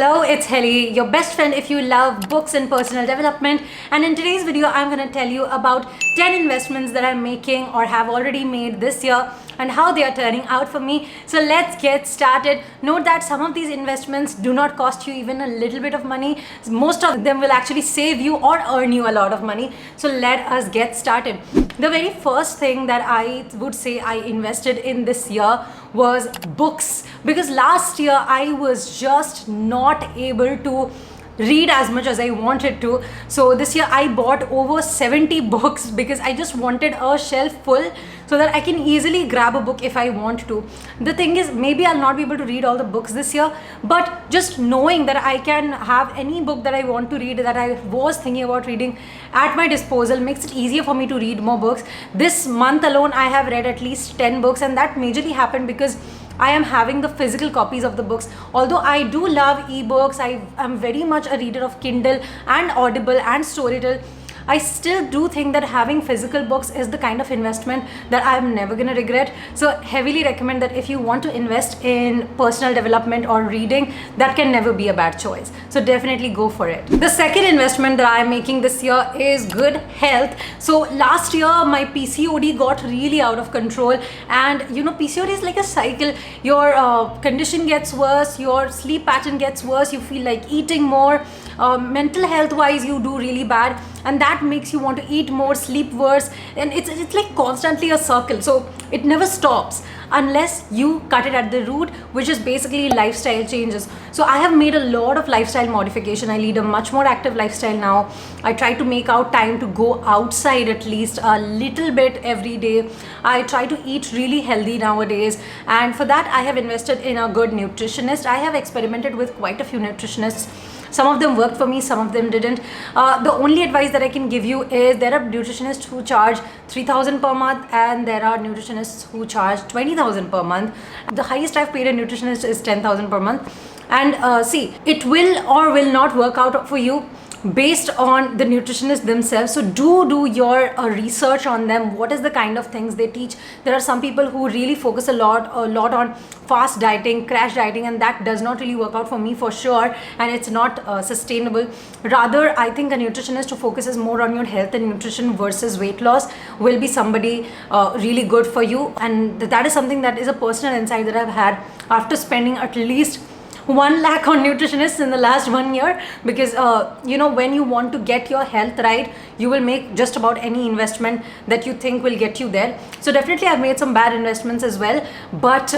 Hello, it's Heli, your best friend if you love books and personal development. And in today's video, I'm going to tell you about 10 investments that I'm making or have already made this year and how they are turning out for me. So let's get started. Note that some of these investments do not cost you even a little bit of money. Most of them will actually save you or earn you a lot of money. So let us get started. The very first thing that I would say I invested in this year was books, because last year I was just not able to read as much as I wanted to. So this year I bought over 70 books because I just wanted a shelf full so that I can easily grab a book if I want to. The thing is, maybe I'll not be able to read all the books this year, but just knowing that I can have any book that I want to read, that I was thinking about reading, at my disposal makes it easier for me to read more books. This month alone I have read at least 10 books, and that majorly happened because I am having the physical copies of the books. Although I do love ebooks, I am very much a reader of Kindle and Audible and Storytel, I still do think that having physical books is the kind of investment that I'm never going to regret. So heavily recommend that if you want to invest in personal development or reading, that can never be a bad choice. So definitely go for it. The second investment that I'm making this year is good health. So last year my PCOD got really out of control, and you know, PCOD is like a cycle. Your condition gets worse, your sleep pattern gets worse, you feel like eating more, mental health wise you do really bad, and that makes you want to eat more, sleep worse, and it's like constantly a circle. So it never stops unless you cut it at the root, which is basically lifestyle changes. So I have made a lot of lifestyle modification. I lead a much more active lifestyle now. I try to make out time to go outside at least a little bit every day. I try to eat really healthy nowadays, and for that I have invested in a good nutritionist. I have experimented with quite a few nutritionists. Some of them worked for me, some of them didn't. The only advice that I can give you is there are nutritionists who charge 3,000 per month, and there are nutritionists who charge 20,000 per month. The highest I've paid a nutritionist is 10,000 per month. And see, it will or will not work out for you based on the nutritionists themselves. So do your research on them. What is the kind of things they teach? There are some people who really focus a lot on fast dieting, crash dieting, and that does not really work out for me for sure, and it's not sustainable. Rather, I think a nutritionist who focuses more on your health and nutrition versus weight loss will be somebody really good for you. And that is something that is a personal insight that I've had after spending at least 1 lakh on nutritionists in the last 1 year, because you know, when you want to get your health right, you will make just about any investment that you think will get you there. So definitely I've made some bad investments as well, but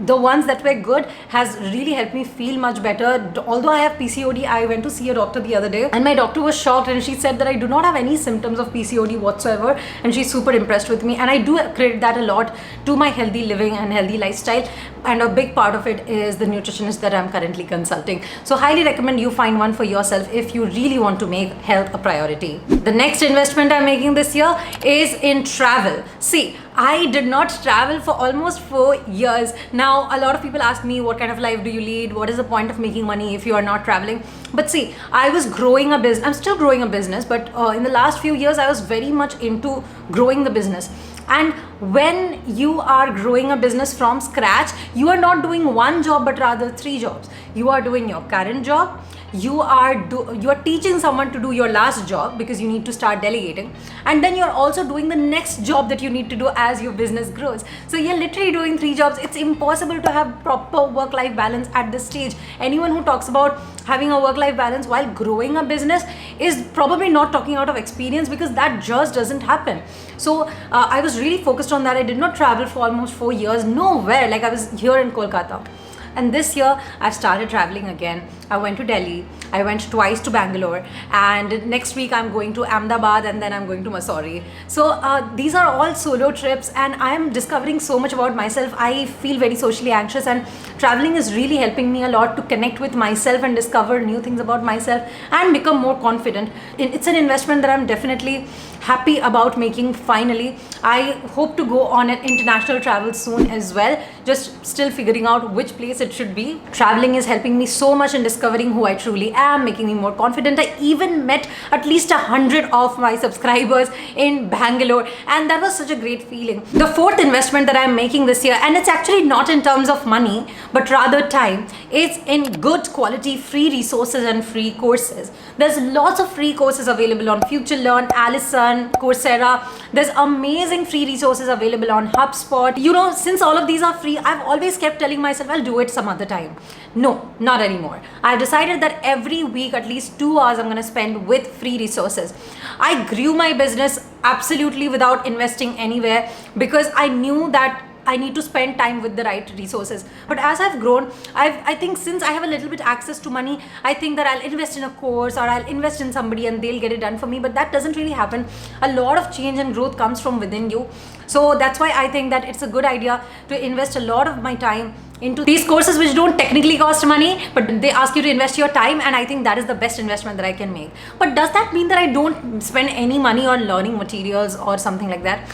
the ones that were good has really helped me feel much better. Although I have PCOD, I went to see a doctor the other day, and my doctor was shocked, and she said that I do not have any symptoms of PCOD whatsoever, and she's super impressed with me. And I do credit that a lot to my healthy living and healthy lifestyle, and a big part of it is the nutritionist that I'm currently consulting. So highly recommend you find one for yourself if you really want to make health a priority. The next investment I'm making this year is in travel. See, I did not travel for almost 4 years. Now, a lot of people ask me, what kind of life do you lead? What is the point of making money if you are not traveling? But see, I was growing a business. I'm still growing a business, but in the last few years, I was very much into growing the business. And when you are growing a business from scratch, you are not doing one job, but rather 3 jobs. You are doing your current job, you are teaching someone to do your last job because you need to start delegating, and then you're also doing the next job that you need to do as your business grows. So you're literally doing 3 jobs. It's impossible to have proper work-life balance at this stage. Anyone who talks about having a work-life balance while growing a business is probably not talking out of experience, because that just doesn't happen. So I was really focused on that. I did not travel for almost 4 years, nowhere. Like, I was here in Kolkata. And this year I've started traveling again. I went to Delhi, I went twice to Bangalore, and next week I'm going to Ahmedabad, and then I'm going to Mussoorie. So these are all solo trips, and I am discovering so much about myself. I feel very socially anxious, and traveling is really helping me a lot to connect with myself and discover new things about myself and become more confident. It's an investment that I'm definitely happy about making finally. I hope to go on an international travel soon as well, just still figuring out which place it should be. Traveling is helping me so much in discovering who I truly am, making me more confident. I even met at least 100 of my subscribers in Bangalore, and that was such a great feeling. The fourth investment that I'm making this year, and it's actually not in terms of money, but rather time, is in good quality free resources and free courses. There's lots of free courses available on FutureLearn, Allison, Coursera. There's amazing free resources available on HubSpot. You know, since all of these are free, I've always kept telling myself I'll do it some other time. No, not anymore. I've decided that every week at least 2 hours I'm going to spend with free resources. I grew my business absolutely without investing anywhere because I knew that I need to spend time with the right resources. But as I've grown, I think since I have a little bit access to money, I think that I'll invest in a course or I'll invest in somebody and they'll get it done for me. But that doesn't really happen. A lot of change and growth comes from within you. So that's why I think that it's a good idea to invest a lot of my time into these courses which don't technically cost money, but they ask you to invest your time, and I think that is the best investment that I can make. But does that mean that I don't spend any money on learning materials or something like that?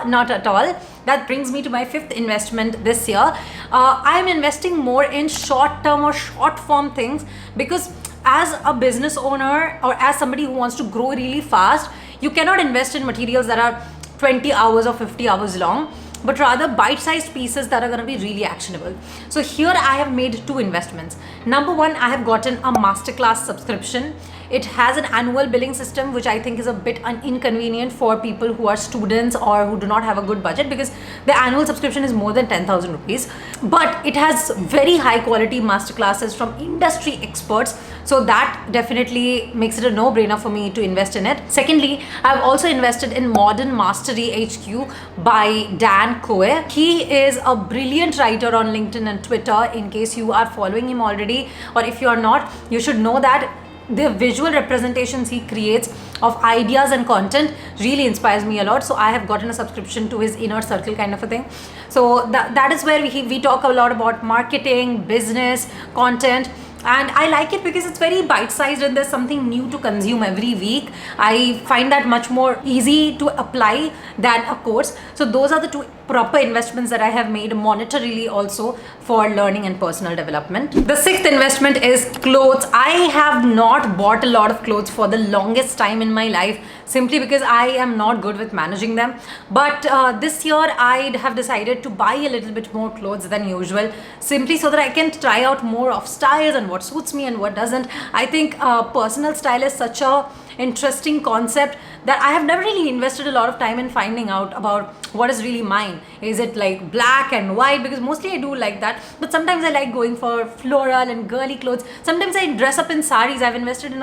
Not at all. That brings me to my fifth investment this year. I'm investing more in short-term or short-form things because as a business owner or as somebody who wants to grow really fast, you cannot invest in materials that are 20 hours or 50 hours long, but rather bite-sized pieces that are going to be really actionable. So here I have made two investments. Number one, I have gotten a masterclass subscription. It has an annual billing system, which I think is a bit inconvenient for people who are students or who do not have a good budget, because the annual subscription is more than 10,000 rupees. But it has very high quality masterclasses from industry experts. So that definitely makes it a no-brainer for me to invest in it. Secondly, I've also invested in Modern Mastery HQ by Dan Coe. He is a brilliant writer on LinkedIn and Twitter. In case you are following him already, or if you are not, you should know that the visual representations he creates of ideas and content really inspires me a lot. So I have gotten a subscription to his inner circle kind of a thing. So that is where we talk a lot about marketing, business, content. And I like it because it's very bite-sized and there's something new to consume every week. I find that much more easy to apply than a course. So those are the two proper investments that I have made monetarily also for learning and personal development. The sixth investment is clothes. I have not bought a lot of clothes for the longest time in my life simply because I am not good with managing them. But this year I have decided to buy a little bit more clothes than usual, simply so that I can try out more of styles and what suits me and what doesn't. I think personal style is such a interesting concept that I have never really invested a lot of time in finding out about what is really mine. Is it like black and white? Because mostly I do like that, but sometimes I like going for floral and girly clothes. Sometimes I dress up in saris. I've invested in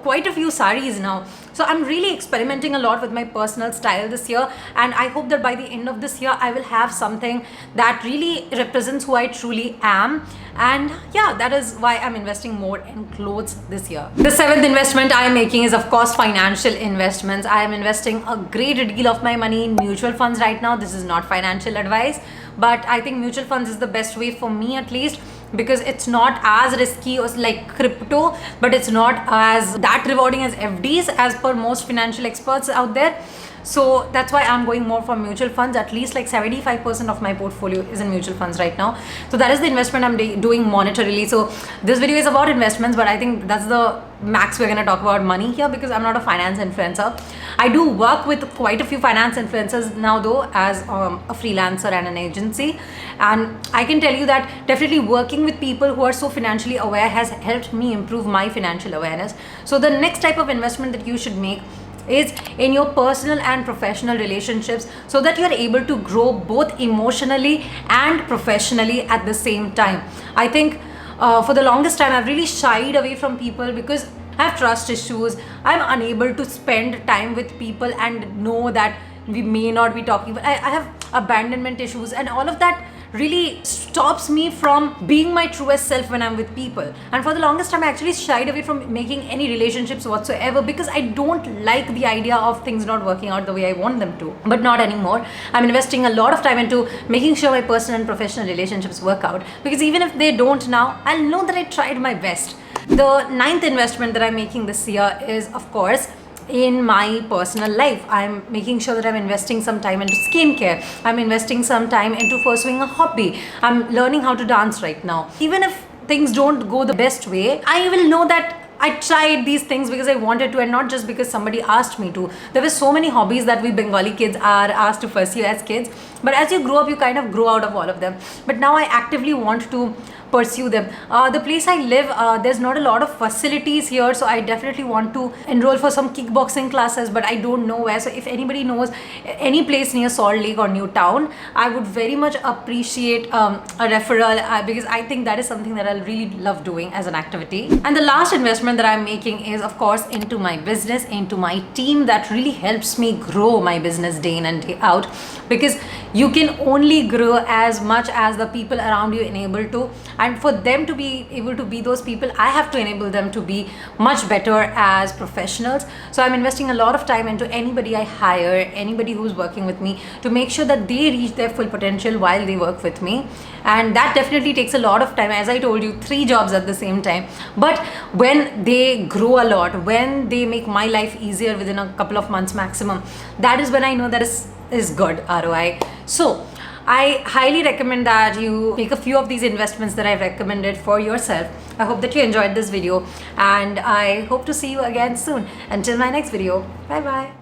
quite a few saris now. So I'm really experimenting a lot with my personal style this year, and I hope that by the end of this year I will have something that really represents who I truly am. And yeah, that is why I'm investing more in clothes this year. The seventh investment I am making is of course financial investments. I am investing a great deal of my money in mutual funds right now. This is not financial advice, but I think mutual funds is the best way for me, at least, because it's not as risky as like crypto, but it's not as that rewarding as FDs as per most financial experts out there. So that's why I'm going more for mutual funds. At least like 75% of my portfolio is in mutual funds right now. So that is the investment I'm doing monetarily. So this video is about investments, but I think that's the max we're going to talk about money here, because I'm not a finance influencer. I do work with quite a few finance influencers now though, as a freelancer and an agency. And I can tell you that definitely working with people who are so financially aware has helped me improve my financial awareness. So the next type of investment that you should make is in your personal and professional relationships, so that you are able to grow both emotionally and professionally at the same time. I think for the longest time I've really shied away from people because I have trust issues. I'm unable to spend time with people and know that we may not be talking. I have abandonment issues, and all of that really stops me from being my truest self when I'm with people. And for the longest time I actually shied away from making any relationships whatsoever because I don't like the idea of things not working out the way I want them to. But not anymore. I'm investing a lot of time into making sure my personal and professional relationships work out, because even if they don't now, I'll know that I tried my best. The ninth investment that I'm making this year is of course in my personal life. I'm making sure that I'm investing some time into skincare. I'm investing some time into pursuing a hobby. I'm learning how to dance right now. Even if things don't go the best way, I will know that I tried these things because I wanted to and not just because somebody asked me to. There were so many hobbies that we Bengali kids are asked to pursue as kids, but as you grow up, you kind of grow out of all of them. But now I actively want to pursue them. The place I live, there's not a lot of facilities here, so I definitely want to enroll for some kickboxing classes, but I don't know where. So if anybody knows any place near Salt Lake or New Town, I would very much appreciate a referral, because I think that is something that I'll really love doing as an activity. And the last investment that I'm making is, of course, into my business, into my team that really helps me grow my business day in and day out, because you can only grow as much as the people around you enable to, and for them to be able to be those people, I have to enable them to be much better as professionals. So I'm investing a lot of time into anybody I hire, anybody who's working with me, to make sure that they reach their full potential while they work with me. And that definitely takes a lot of time. As I told you, 3 jobs at the same time. But when they grow a lot, when they make my life easier within a couple of months maximum, that is when I know that is good ROI. So I highly recommend that you make a few of these investments that I've recommended for yourself. I hope that you enjoyed this video, and I hope to see you again soon. Until my next video, bye bye.